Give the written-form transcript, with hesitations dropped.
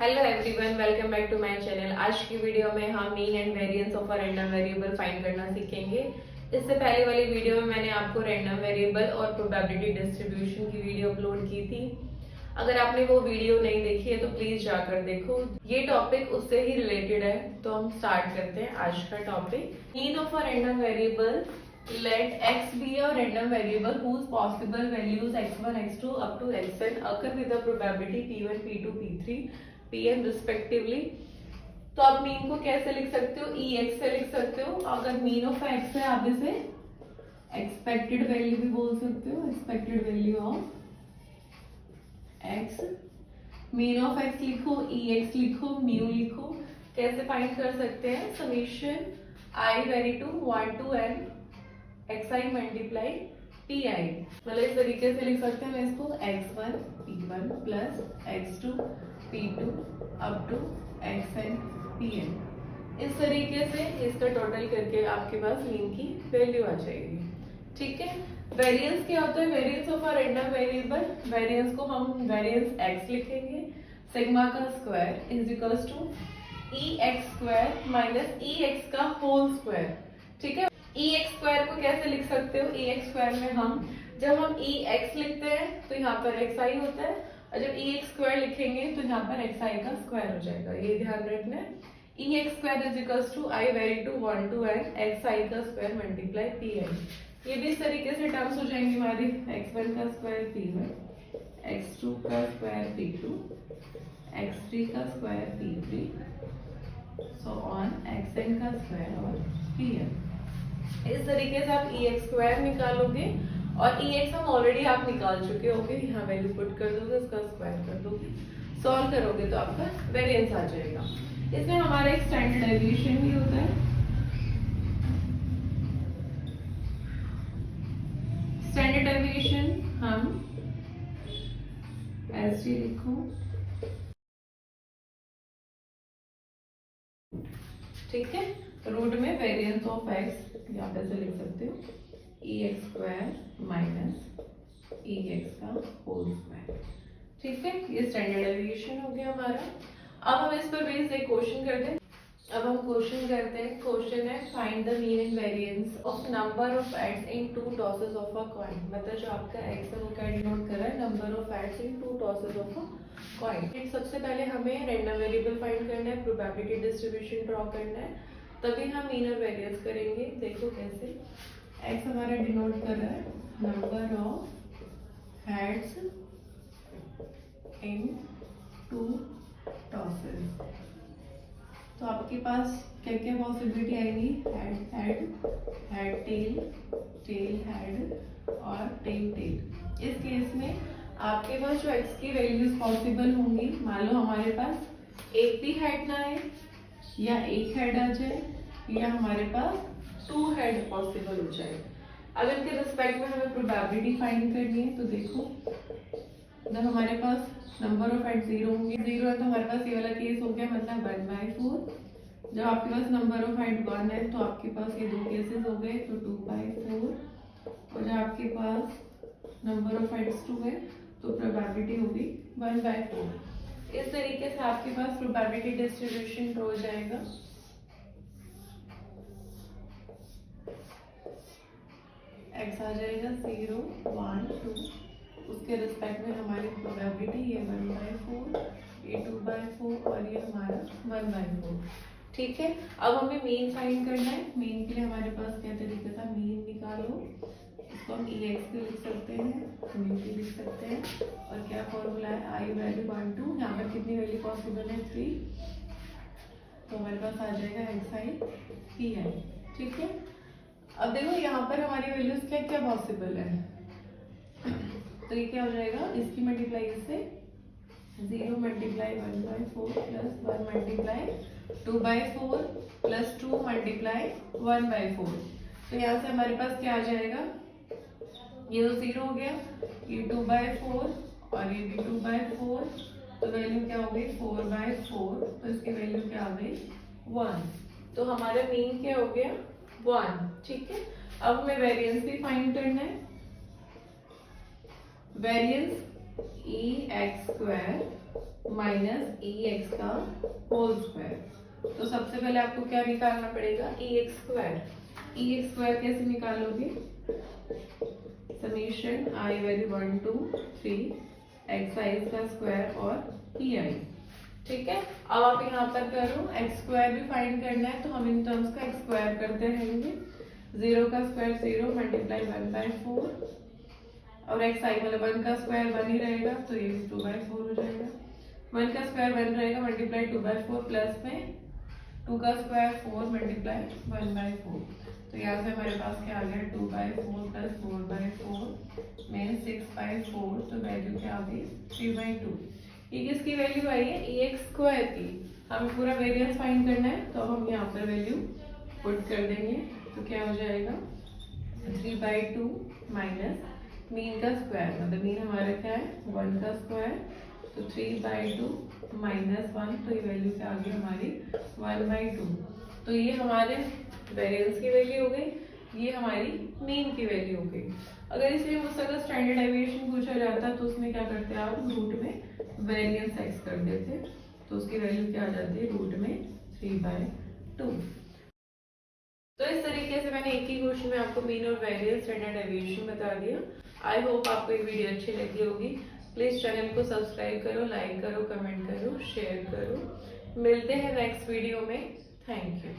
Hello everyone, welcome back to my channel. आज की video में हम mean and variance of a random variable find करना सीखेंगे। इससे पहले वाली वीडियो में मैंने आपको रैंडम वेरिएबल और प्रोबेबिलिटी डिस्ट्रीब्यूशन की वीडियो अपलोड की थी। अगर आपने वो वीडियो नहीं देखी है तो प्लीज जाकर देखो। ये टॉपिक उससे ही रिलेटेड है, तो हम स्टार्ट करते हैं आज का topic. Mean of a random variable, let x be a random variable whose possible values x1 x2 up to xn occur with the probability p1 p2 p3 pn respectively। तो आप mean को कैसे लिख सकते हो? ex से लिख सकते हो। अगर मीन ऑफ x है आप इसे एक्सपेक्टेड वैल्यू भी बोल सकते हो, expected value of x। Mean of x लिखो, ex लिखो, म्यू लिखो। कैसे फाइंड कर सकते हैं? Summation i vary to 1 to n xi multiply pi। मतलब इस तरीके से लिख सकते हैं इसको x1 p1 plus x2 p2 up to xn pn। इस तरीके से इसका टोटल करके आपके पास मीन की वैल्यू आ जाएगी। ठीक है। वेरिएंस क्या होता है? Variance of a random variable, variance को हम वेरिएंस x लिखेंगे। सिग्मा का square is equals to ex square minus ex का होल स्क्वायर। ठीक है। ex स्क्वायर को कैसे लिख सकते हो? ex स्क्वायर में जब हम ex लिखते हैं तो यहाँ पर xi होता है, और जब ex स्क्वायर लिखेंगे तो यहाँ पर xi का स्क्वायर हो जाएगा। ये ध्यान रखना है। ex square is equals to i vary to 1 to n xi का स्क्वायर मल्टीप्लाई pn। ये भी इस तरीके से टर्म्स हो जाएंगे हमारी। x1 का स्क्वायर p1, x2 का स्क्वायर p2, x3 का square p3, so on xn का स्क्वायर और pn। इस तरीके से आप ex स्क्वायर निकालोगे, और ex हम ऑलरेडी आप निकाल चुके होगे। यहाँ वैल्यू पुट कर दोगे, उसका स्क्वायर कर दोगे, सॉल्व करोगे तो आपका वेरिएंस आ जाएगा। इसमें हमारा एक स्टैंडर्ड डेविएशन भी होता है। स्टैंडर्ड डेविएशन हम एस लिखो, ठीक है। रूट में वेरिएंस ऑफ एक्स यहाँ पे से लिख सकते हो ex स्क्वायर माइनस ex का होल स्क्वायर। ठीक है। ये स्टैंडर्ड डेविएशन हो गया हमारा। अब हम इस पर बेस्ड एक क्वेश्चन करते हैं। क्वेश्चन है find the mean and variance of number of heads in two tosses of a coin. मतलब जो आपका एक्स है वो क्या डिनोट कर रहा है? Number of heads in two tosses of a coin. सबसे पहले हमें रैंडम वेरिएबल फाइंड करना है, प्रोबेबिलिटी डिस्ट्रीब्यूशन ड्रॉ करना है, तभी हम मीन और वेरिएंस करेंगे। देखो कैसे। एक्स हमारा डिनोट कर रहा है number of heads in two tosses. तो आपके पास क्या क्या पॉसिबिलिटी आएगी? Head head, head tail, tail head और टेल टेल। इस केस में आपके पास जो एक्स की वैल्यूज पॉसिबल होंगी, मान लो हमारे पास एक भी हेड ना आए, या एक हेड आ जाए, या हमारे पास 2 हेड पॉसिबल हो जाए। अब इनके रिस्पेक्ट में हमें प्रोबेबिलिटी फाइंड करनी है। तो देखो, जब हमारे पास नंबर ऑफ हेड 0 होंगे, 0 है तो हमारे पास ये वाला केस हो गया, मतलब 1/4। जब आपके पास नंबर ऑफ हेड 1 है तो आपके पास ये 2 केसेस हो गए, तो 2/4। और जब आपके पास नंबर ऑफ हेड्स 2 है तो प्रोबेबिलिटी होगी 1/4। इस तरीके से आपके पास प्रोबेबिलिटी डिस्ट्रीब्यूशन हो जाएगा। एक्स आ जाएगा 0 1 2, उसके रिस्पेक्ट में हमारी प्रोबेबिलिटी ये 1/4, ये 2/4 और ये हमारा 1/4। ठीक है। अब हमें मीन फाइंड करना है। मीन के लिए हमारे पास क्या तरीका था? मीन निकालो, इसको हम ex भी लिख सकते हैं, म्यू भी लिख सकते हैं, और क्या फॉर्मूला है? आई वैल्यू 1 2, यहाँ पर कितनी वैल्यू पॉसिबल है? 3। तो हमारे पास आ जाएगा xi pn। ठीक है। अब देखो यहाँ पर हमारी वैल्यूज क्या क्या पॉसिबल है। तो ये क्या हो जाएगा? इसकी मल्टीप्लाई इससे 0 multiply 1/4 plus 1 multiply 2/4 plus 2 multiply 1/4। तो यहाँ से हमारे पास क्या आ जाएगा? ये तो 0 हो गया, ये 2/4 और ये भी 2/4, तो वैल्यू क्या हो गई? 4/4। तो इसकी वैल्यू क्या आ गई? 1। तो हमारा मीन क्या हो गया? 1। ठीक है। अब हमें वेरिएंस भी फाइंड करना है। वेरिएंस ex स्क्वायर माइनस ई एक्स का होल स्क्वायर। तो सबसे पहले आपको क्या निकालना पड़ेगा, ई एक्स स्क्वायर। ई एक्स स्क्वायर कैसे निकालोगे, समीशन आई वैल्यू 1 2 3 एक्स आई का स्क्वायर और ई आई। ठीक है, अब आप यहाँ पर करो, एक्स स्क्वायर भी फाइंड करना है तो हम इन टर्म्स का एक्स स्क्वायर करते रहेंगे। 0 का स्क्वायर 0 मल्टीप्लाई 1/4 और एक्स आई मतलब 1 का स्क्वायर 1 ही रहेगा तो ये 2/4 हो जाएगा। 1 का स्क्वायर 1 रहेगा मल्टीप्लाई 2/4 प्लस में 2 का स्क्वायर 4 मल्टीप्लाई 1/4। तो यहाँ से हमारे पास क्या आ गया, 2/4 प्लस 4/4 में 6/4। तो वैल्यू क्या आ गई, 3/2। ये किसकी वैल्यू आई है, ई एक्स स्क्वायर की। हमें पूरा वेरिएंस फाइंड करना है तो हम यहाँ पर वैल्यू पुट कर देंगे। तो क्या हो जाएगा, 3/2 माइनस मीन का स्क्वायर, मतलब मीन हमारा क्या है 1 का स्क्वायर। तो 3/2 माइनस 1, तो ये वैल्यू क्या आ गई हमारी 1/2। तो ये हमारे वेरिएंस की वैल्यू हो गई, ये हमारी मीन की वैल्यू हो गई। अगर इसमें मुझसे अगर स्टैंडर्ड डेविएशन पूछा जाता तो उसमें क्या करते हैं आप, रूट में वेरिएंस एक्स कर देते, तो उसकी वैल्यू क्या आ जाती है, रूट में 3/2। तो इस तरीके से मैंने एक ही क्वेश्चन में आपको मीन और वेरिएंस स्टैंडर्ड डेविएशन बता दिया। आई होप आपको ये वीडियो अच्छी लगी होगी। प्लीज चैनल को सब्सक्राइब करो, लाइक करो, कमेंट करो, शेयर करो। मिलते हैं नेक्स्ट वीडियो में। Thank you.